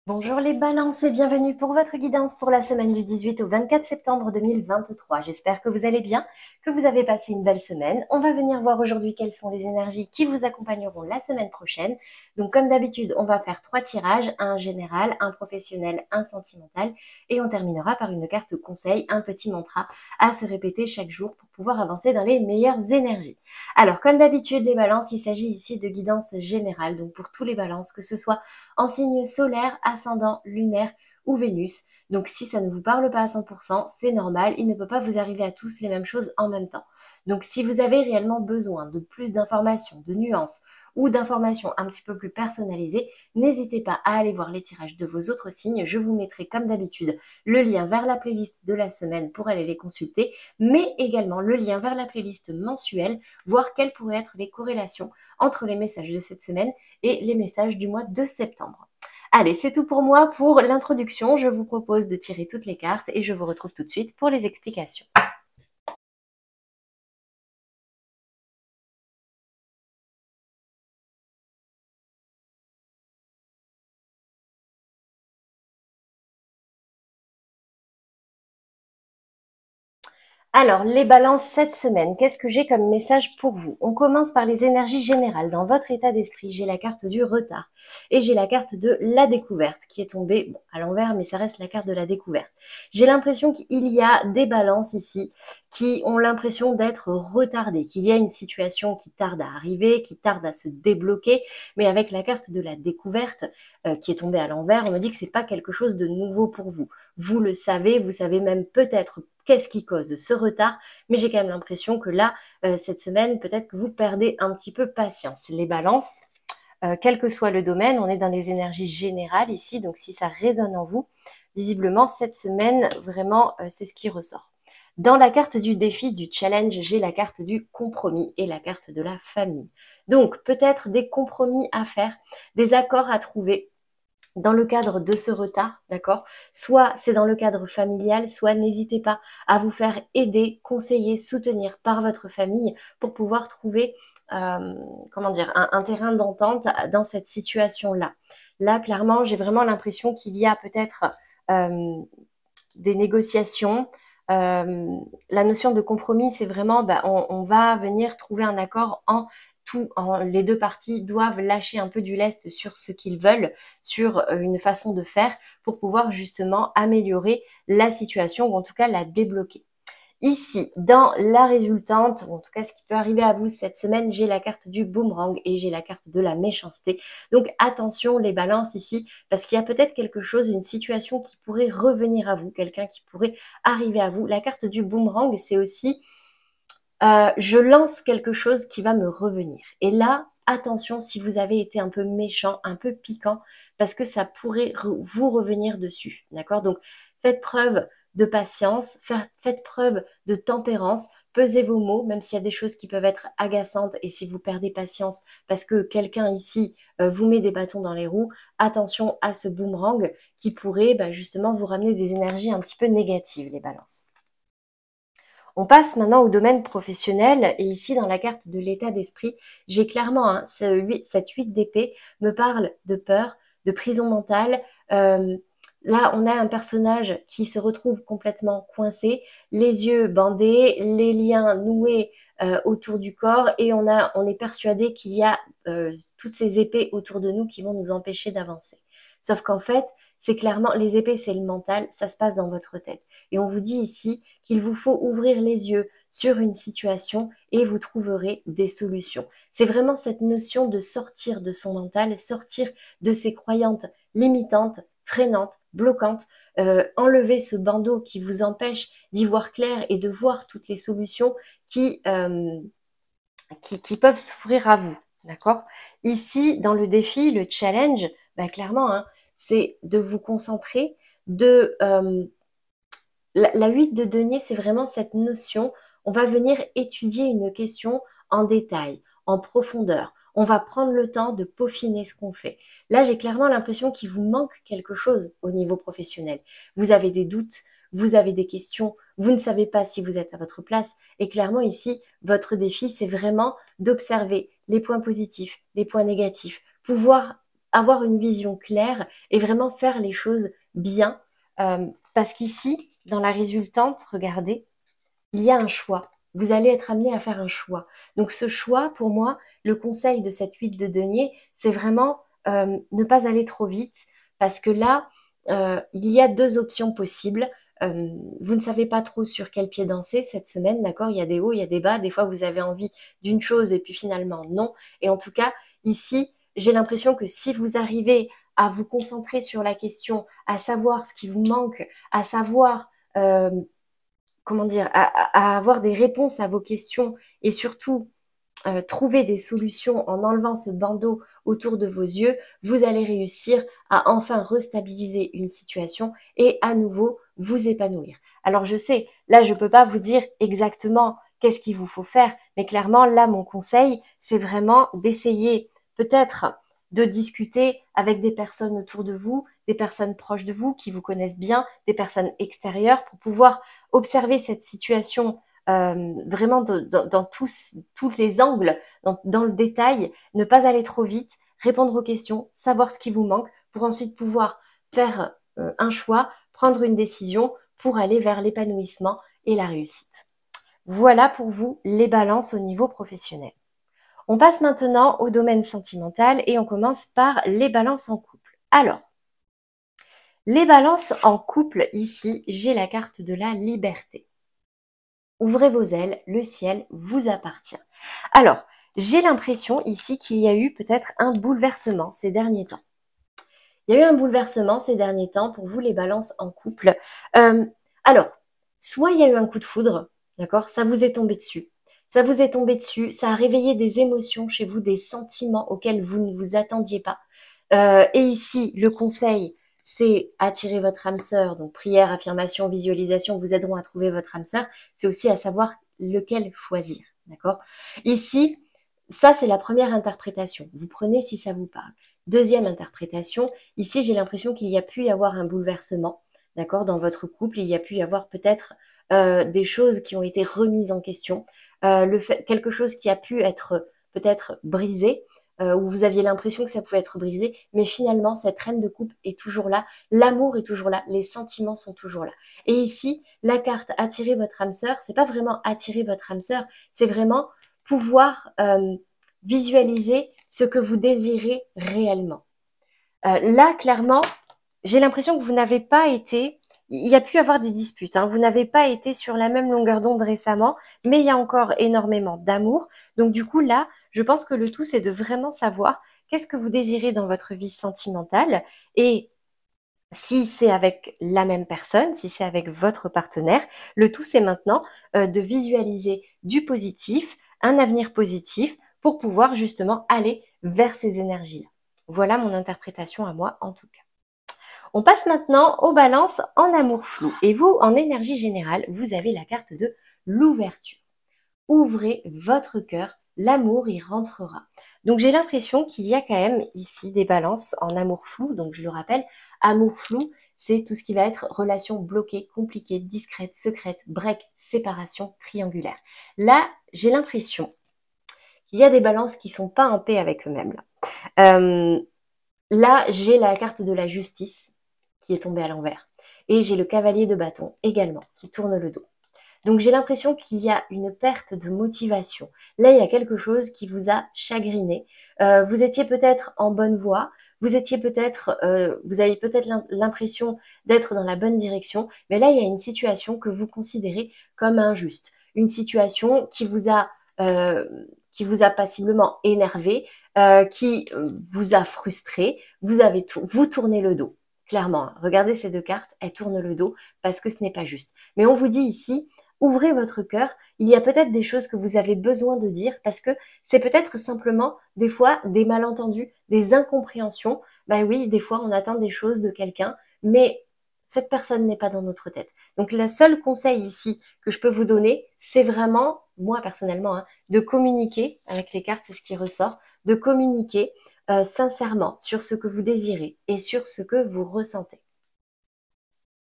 Bonjour les balances et bienvenue pour votre guidance pour la semaine du 18 au 24 septembre 2023. J'espère que vous allez bien, que vous avez passé une belle semaine. On va venir voir aujourd'hui quelles sont les énergies qui vous accompagneront la semaine prochaine. Donc comme d'habitude, on va faire 3 tirages, un général, un professionnel, un sentimental et on terminera par une carte conseil, un petit mantra à se répéter chaque jour pour pouvoir avancer dans les meilleures énergies. Alors comme d'habitude les balances, il s'agit ici de guidance générale, donc pour tous les balances, que ce soit en signe solaire, ascendant, lunaire ou Vénus. Donc si ça ne vous parle pas à 100%, c'est normal, il ne peut pas vous arriver à tous les mêmes choses en même temps. Donc si vous avez réellement besoin de plus d'informations, de nuances ou d'informations un petit peu plus personnalisées, n'hésitez pas à aller voir les tirages de vos autres signes. Je vous mettrai comme d'habitude le lien vers la playlist de la semaine pour aller les consulter, mais également le lien vers la playlist mensuelle, voir quelles pourraient être les corrélations entre les messages de cette semaine et les messages du mois de septembre. Allez, c'est tout pour moi pour l'introduction. Je vous propose de tirer toutes les cartes et je vous retrouve tout de suite pour les explications. Alors, les balances cette semaine, qu'est-ce que j'ai comme message pour vous? On commence par les énergies générales. Dans votre état d'esprit, j'ai la carte du retard et j'ai la carte de la découverte qui est tombée à l'envers, mais ça reste la carte de la découverte. J'ai l'impression qu'il y a des balances ici qui ont l'impression d'être retardées, qu'il y a une situation qui tarde à arriver, qui tarde à se débloquer, mais avec la carte de la découverte qui est tombée à l'envers, on me dit que c'est pas quelque chose de nouveau pour vous. Vous le savez, vous savez même peut-être qu'est-ce qui cause ce retard, mais j'ai quand même l'impression que là, cette semaine, peut-être que vous perdez un petit peu patience. Les balances, quel que soit le domaine, on est dans les énergies générales ici, donc si ça résonne en vous, visiblement, cette semaine, vraiment, c'est ce qui ressort. Dans la carte du défi, du challenge, j'ai la carte du compromis et la carte de la famille. Donc, peut-être des compromis à faire, des accords à trouver, dans le cadre de ce retard, d'accord? Soit c'est dans le cadre familial, soit n'hésitez pas à vous faire aider, conseiller, soutenir par votre famille pour pouvoir trouver, comment dire, un terrain d'entente dans cette situation-là. Là, clairement, j'ai vraiment l'impression qu'il y a peut-être euh, des négociations. La notion de compromis, c'est vraiment, on va venir trouver un accord les deux parties doivent lâcher un peu du lest sur ce qu'ils veulent, sur une façon de faire pour pouvoir justement améliorer la situation ou en tout cas la débloquer. Ici, dans la résultante, ou en tout cas ce qui peut arriver à vous cette semaine, j'ai la carte du boomerang et j'ai la carte de la méchanceté. Donc attention les balances ici, parce qu'il y a peut-être quelque chose, une situation qui pourrait revenir à vous, quelqu'un qui pourrait arriver à vous. La carte du boomerang, c'est aussi je lance quelque chose qui va me revenir. Et là, attention si vous avez été un peu méchant, un peu piquant, parce que ça pourrait vous revenir dessus. D'accord? Donc, faites preuve de patience, faites preuve de tempérance, pesez vos mots, même s'il y a des choses qui peuvent être agaçantes et si vous perdez patience parce que quelqu'un ici vous met des bâtons dans les roues, attention à ce boomerang qui pourrait justement vous ramener des énergies un petit peu négatives, les balances. On passe maintenant au domaine professionnel et ici dans la carte de l'état d'esprit, j'ai clairement cette 8 d'épée me parle de peur, de prison mentale. Euh, Là, on a un personnage qui se retrouve complètement coincé, les yeux bandés, les liens noués autour du corps et on est persuadé qu'il y a toutes ces épées autour de nous qui vont nous empêcher d'avancer. Sauf qu'en fait, c'est clairement, les épées, c'est le mental, ça se passe dans votre tête. Et on vous dit ici qu'il vous faut ouvrir les yeux sur une situation et vous trouverez des solutions. C'est vraiment cette notion de sortir de son mental, sortir de ses croyances limitantes, freinantes, bloquantes, enlever ce bandeau qui vous empêche d'y voir clair et de voir toutes les solutions qui peuvent s'offrir à vous. D'accord? Ici, dans le défi, le challenge, clairement, hein, c'est de vous concentrer, de la 8 de denier, c'est vraiment cette notion. On va venir étudier une question en détail, en profondeur. On va prendre le temps de peaufiner ce qu'on fait. Là, j'ai clairement l'impression qu'il vous manque quelque chose au niveau professionnel. Vous avez des doutes, vous avez des questions, vous ne savez pas si vous êtes à votre place. Et clairement, ici, votre défi, c'est vraiment d'observer les points positifs, les points négatifs, pouvoir avoir une vision claire et vraiment faire les choses bien. Parce qu'ici, dans la résultante, regardez, il y a un choix. Vous allez être amené à faire un choix. Donc ce choix, pour moi, le conseil de cette 8 de denier, c'est vraiment ne pas aller trop vite parce que là, il y a deux options possibles. Vous ne savez pas trop sur quel pied danser cette semaine, d'accord? Il y a des hauts, il y a des bas. Des fois, vous avez envie d'une chose et puis finalement non. Et en tout cas, ici, j'ai l'impression que si vous arrivez à vous concentrer sur la question, à savoir ce qui vous manque, à savoir comment dire, à avoir des réponses à vos questions et surtout trouver des solutions en enlevant ce bandeau autour de vos yeux, vous allez réussir à enfin restabiliser une situation et à nouveau vous épanouir. Alors je sais, là je peux pas vous dire exactement qu'est-ce qu'il vous faut faire, mais clairement là mon conseil, c'est vraiment d'essayer peut-être de discuter avec des personnes autour de vous, des personnes proches de vous qui vous connaissent bien, des personnes extérieures pour pouvoir observer cette situation vraiment dans tous les angles, dans le détail, ne pas aller trop vite, répondre aux questions, savoir ce qui vous manque pour ensuite pouvoir faire un choix, prendre une décision pour aller vers l'épanouissement et la réussite. Voilà pour vous les balances au niveau professionnel. On passe maintenant au domaine sentimental et on commence par les balances en couple. Alors, les balances en couple, ici, j'ai la carte de la liberté. Ouvrez vos ailes, le ciel vous appartient. Alors, j'ai l'impression ici qu'il y a eu peut-être un bouleversement ces derniers temps. Il y a eu un bouleversement ces derniers temps pour vous les balances en couple. Alors, soit il y a eu un coup de foudre, d'accord, ça vous est tombé dessus. Ça vous est tombé dessus, ça a réveillé des émotions chez vous, des sentiments auxquels vous ne vous attendiez pas. Et ici, le conseil, c'est attirer votre âme sœur. Donc prière, affirmation, visualisation vous aideront à trouver votre âme sœur. C'est aussi à savoir lequel choisir, d'accord? Ici, ça c'est la première interprétation. Vous prenez si ça vous parle. Deuxième interprétation, ici j'ai l'impression qu'il y a pu y avoir un bouleversement, d'accord, dans votre couple. Il y a pu y avoir peut-être des choses qui ont été remises en question, quelque chose qui a pu être peut-être brisé, où vous aviez l'impression que ça pouvait être brisé, mais finalement, cette reine de coupe est toujours là, l'amour est toujours là, les sentiments sont toujours là. Et ici, la carte attirer votre âme sœur, c'est pas vraiment attirer votre âme sœur, c'est vraiment pouvoir visualiser ce que vous désirez réellement. Là, clairement, j'ai l'impression que vous n'avez pas été, il y a pu avoir des disputes, hein, vous n'avez pas été sur la même longueur d'onde récemment, mais il y a encore énormément d'amour. Donc du coup, là, je pense que le tout, c'est de vraiment savoir qu'est-ce que vous désirez dans votre vie sentimentale et si c'est avec la même personne, si c'est avec votre partenaire, le tout, c'est maintenant de visualiser du positif, un avenir positif pour pouvoir justement aller vers ces énergies-là. Voilà mon interprétation à moi en tout cas. On passe maintenant aux balances en amour flou. Et vous, en énergie générale, vous avez la carte de l'ouverture. Ouvrez votre cœur, l'amour y rentrera. Donc j'ai l'impression qu'il y a quand même ici des balances en amour flou. Donc je le rappelle, amour flou, c'est tout ce qui va être relation bloquée, compliquée, discrète, secrète, break, séparation, triangulaire. Là, j'ai l'impression qu'il y a des balances qui sont pas en paix avec eux-mêmes. Là, j'ai la carte de la justice qui est tombée à l'envers. Et j'ai le cavalier de bâton également qui tourne le dos. Donc j'ai l'impression qu'il y a une perte de motivation. Là, il y a quelque chose qui vous a chagriné. Vous étiez peut-être en bonne voie, vous avez peut-être l'impression d'être dans la bonne direction, mais là, il y a une situation que vous considérez comme injuste. Une situation qui vous a passiblement énervé, qui vous a frustré, vous tournez le dos. Clairement, regardez ces deux cartes, elles tournent le dos parce que ce n'est pas juste. Mais on vous dit ici, ouvrez votre cœur, il y a peut-être des choses que vous avez besoin de dire parce que c'est peut-être simplement des fois des malentendus, des incompréhensions. Ben oui, des fois on attend des choses de quelqu'un, mais cette personne n'est pas dans notre tête. Donc le seul conseil ici que je peux vous donner, c'est vraiment, moi personnellement, hein, de communiquer avec les cartes, c'est ce qui ressort, de communiquer sincèrement sur ce que vous désirez et sur ce que vous ressentez.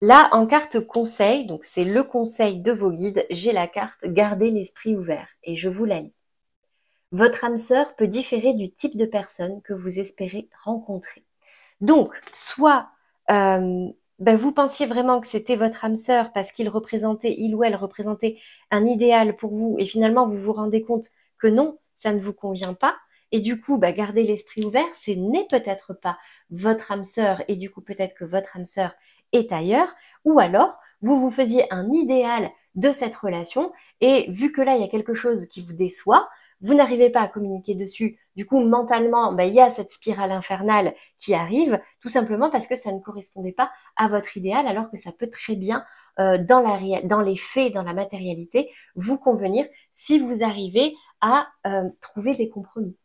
Là, en carte conseil, donc c'est le conseil de vos guides, j'ai la carte Gardez l'esprit ouvert et je vous la lis. Votre âme sœur peut différer du type de personne que vous espérez rencontrer. Donc, soit vous pensiez vraiment que c'était votre âme sœur parce qu'il ou elle représentait un idéal pour vous et finalement vous vous rendez compte que non, ça ne vous convient pas. Et du coup, gardez l'esprit ouvert, ce n'est peut-être pas votre âme sœur et du coup peut-être que votre âme sœur est ailleurs. Ou alors, vous vous faisiez un idéal de cette relation et vu que là, il y a quelque chose qui vous déçoit, vous n'arrivez pas à communiquer dessus. Du coup, mentalement, il y a cette spirale infernale qui arrive, tout simplement parce que ça ne correspondait pas à votre idéal, alors que ça peut très bien, dans les faits, dans la matérialité, vous convenir si vous arrivez à trouver des compromis.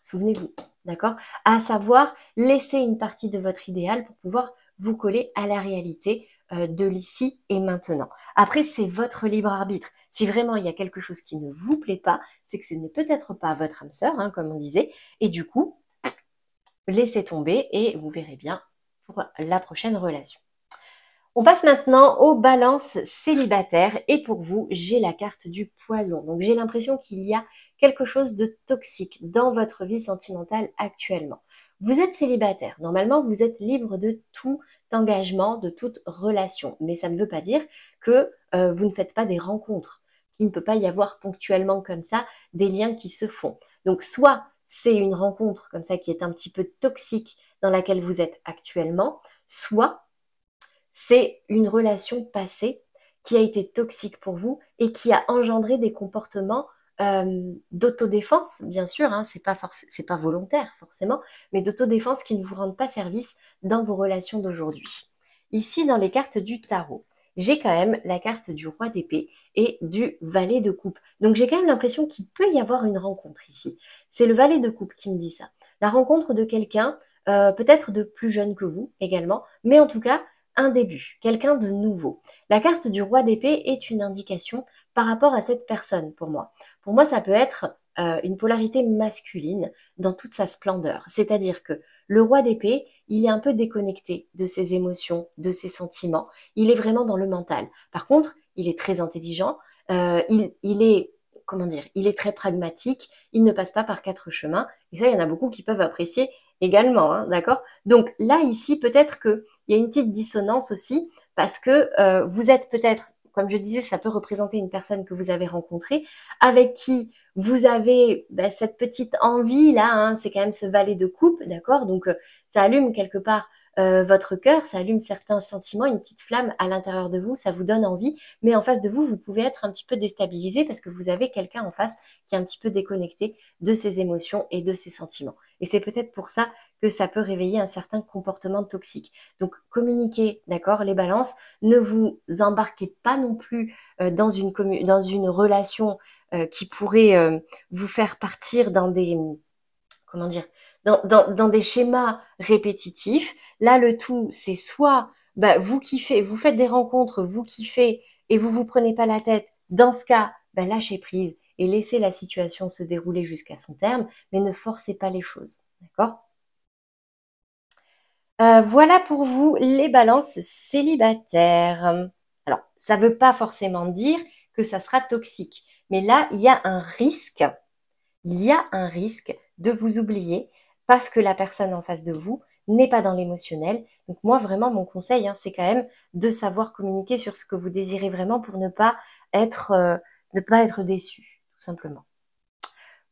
Souvenez-vous, d'accord? À savoir laisser une partie de votre idéal pour pouvoir vous coller à la réalité de l'ici et maintenant. Après, c'est votre libre arbitre. Si vraiment il y a quelque chose qui ne vous plaît pas, c'est que ce n'est peut-être pas votre âme sœur, hein, comme on disait, et du coup, laissez tomber et vous verrez bien pour la prochaine relation. On passe maintenant aux balances célibataires et pour vous, j'ai la carte du poison. Donc j'ai l'impression qu'il y a quelque chose de toxique dans votre vie sentimentale actuellement. Vous êtes célibataire. Normalement, vous êtes libre de tout engagement, de toute relation. Mais ça ne veut pas dire que vous ne faites pas des rencontres, qu'il ne peut pas y avoir ponctuellement comme ça des liens qui se font. Donc soit c'est une rencontre comme ça qui est un petit peu toxique dans laquelle vous êtes actuellement, soit c'est une relation passée qui a été toxique pour vous et qui a engendré des comportements d'autodéfense, bien sûr, hein, c'est pas volontaire forcément, mais d'autodéfense qui ne vous rendent pas service dans vos relations d'aujourd'hui. Ici, dans les cartes du tarot, j'ai quand même la carte du roi d'épée et du valet de coupe. Donc j'ai quand même l'impression qu'il peut y avoir une rencontre ici. C'est le valet de coupe qui me dit ça. La rencontre de quelqu'un, peut-être de plus jeune que vous également, mais en tout cas, un début, quelqu'un de nouveau. La carte du roi d'épée est une indication par rapport à cette personne pour moi. Pour moi, ça peut être une polarité masculine dans toute sa splendeur. C'est-à-dire que le roi d'épée, il est un peu déconnecté de ses émotions, de ses sentiments. Il est vraiment dans le mental. Par contre, il est très intelligent. Il est, comment dire, il est très pragmatique. Il ne passe pas par quatre chemins. Et ça, il y en a beaucoup qui peuvent apprécier également, hein, d'accord? Donc là, ici, peut-être que il y a une petite dissonance aussi parce que vous êtes peut-être, comme je disais, ça peut représenter une personne que vous avez rencontrée, avec qui vous avez cette petite envie là, hein, c'est quand même ce valet de coupe, d'accord? Donc ça allume quelque part votre cœur, ça allume certains sentiments, une petite flamme à l'intérieur de vous, ça vous donne envie, mais en face de vous, vous pouvez être un petit peu déstabilisé parce que vous avez quelqu'un en face qui est un petit peu déconnecté de ses émotions et de ses sentiments. Et c'est peut-être pour ça que ça peut réveiller un certain comportement toxique. Donc communiquez, d'accord, les balances, ne vous embarquez pas non plus dans une relation qui pourrait vous faire partir dans des, comment dire, dans des schémas répétitifs. Là, le tout, c'est soit vous kiffez, vous faites des rencontres, vous kiffez et vous vous prenez pas la tête. Dans ce cas, lâchez prise et laissez la situation se dérouler jusqu'à son terme, mais ne forcez pas les choses, d'accord? Voilà pour vous les balances célibataires. Alors, ça ne veut pas forcément dire que ça sera toxique, mais là, il y a un risque de vous oublier parce que la personne en face de vous n'est pas dans l'émotionnel. Donc moi, vraiment, mon conseil, hein, c'est quand même de savoir communiquer sur ce que vous désirez vraiment pour ne pas être déçu, tout simplement.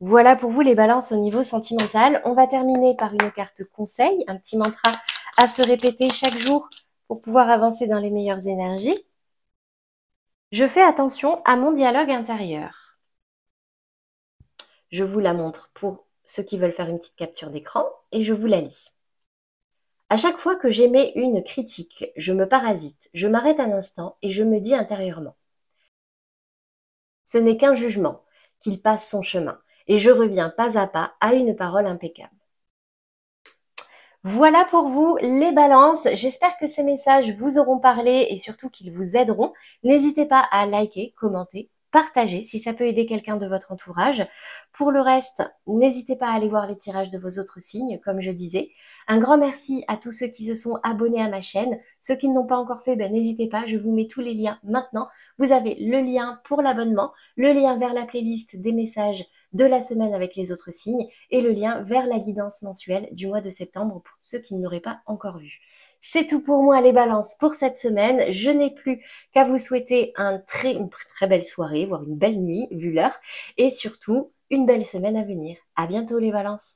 Voilà pour vous les balances au niveau sentimental. On va terminer par une carte conseil, un petit mantra à se répéter chaque jour pour pouvoir avancer dans les meilleures énergies. Je fais attention à mon dialogue intérieur. Je vous la montre pour ceux qui veulent faire une petite capture d'écran et je vous la lis. À chaque fois que j'émets une critique, je me parasite, je m'arrête un instant et je me dis intérieurement. Ce n'est qu'un jugement, qu'il passe son chemin, et je reviens pas à pas à une parole impeccable. Voilà pour vous les balances. J'espère que ces messages vous auront parlé et surtout qu'ils vous aideront. N'hésitez pas à liker, commenter, partager si ça peut aider quelqu'un de votre entourage. Pour le reste, n'hésitez pas à aller voir les tirages de vos autres signes, comme je disais. Un grand merci à tous ceux qui se sont abonnés à ma chaîne. Ceux qui ne l'ont pas encore fait, n'hésitez pas, je vous mets tous les liens maintenant. Vous avez le lien pour l'abonnement, le lien vers la playlist des messages de la semaine avec les autres signes et le lien vers la guidance mensuelle du mois de septembre pour ceux qui ne l'auraient pas encore vu. C'est tout pour moi les balances pour cette semaine. Je n'ai plus qu'à vous souhaiter une très belle soirée, voire une belle nuit vu l'heure et surtout une belle semaine à venir. À bientôt les balances.